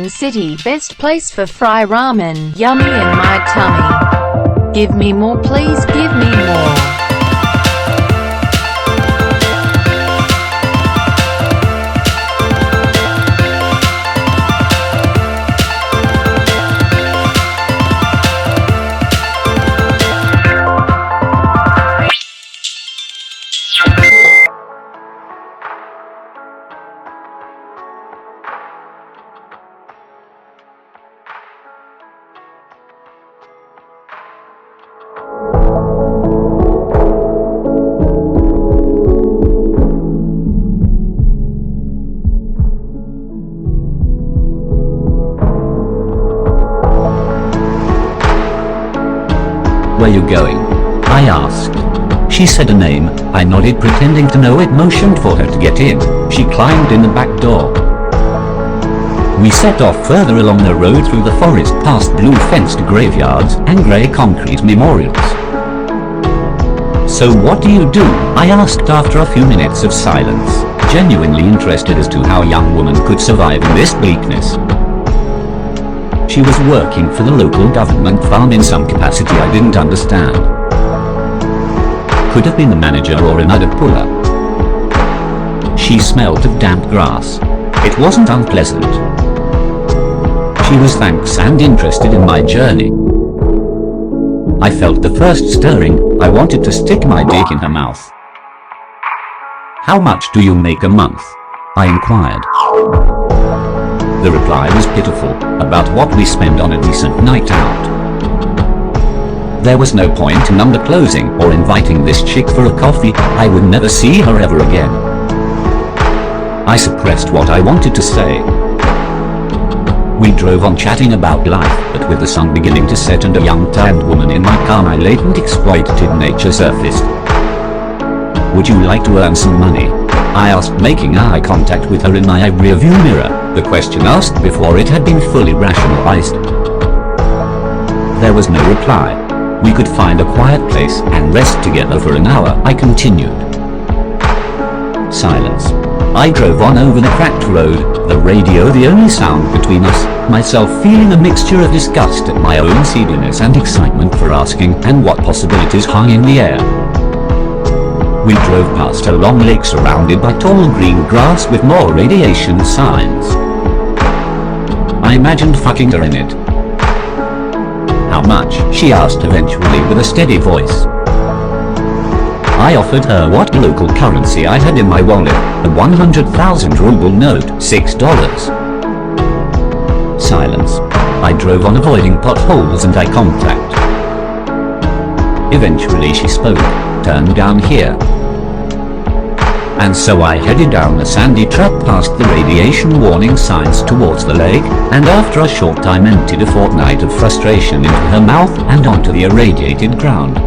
ramen city, best place for fry ramen, yummy in my tummy. Give me more please, give me more. "Where you going?" I asked. She said a name. I nodded, pretending to know it, motioned for her to get in. She climbed in the back door. We set off further along the road through the forest, past blue fenced graveyards and grey concrete memorials. "So what do you do?" I asked after a few minutes of silence, genuinely interested as to how a young woman could survive in this bleakness. She was working for the local government farm in some capacity I didn't understand. Could have been the manager or another puller. She smelled of damp grass. It wasn't unpleasant. She was thanks and interested in my journey. I felt the first stirring. I wanted to stick my dick in her mouth. "How much do you make a month?" I inquired. The reply was pitiful, about what we spend on a decent night out. There was no point in underclosing or inviting this chick for a coffee. I would never see her ever again. I suppressed what I wanted to say. We drove on chatting about life, but with the sun beginning to set and a young tanned woman in my car, my latent exploitative nature surfaced. "Would you like to earn some money?" I asked, making eye contact with her in my rearview mirror, the question asked before it had been fully rationalized. There was no reply. We could find a quiet place and rest together for an hour, I continued. Silence. I drove on over the cracked road, the radio the only sound between us, myself feeling a mixture of disgust at my own seediness and excitement for asking and what possibilities hung in the air. We drove past a long lake surrounded by tall green grass with more radiation signs. I imagined fucking her in it. "How much?" she asked eventually with a steady voice. I offered her what local currency I had in my wallet, a 100,000 ruble note, $6. Silence. I drove on, avoiding potholes and eye contact. Eventually she spoke. "Turn down here." And so I headed down the sandy track past the radiation warning signs towards the lake, and after a short time emptied a fortnight of frustration into her mouth and onto the irradiated ground.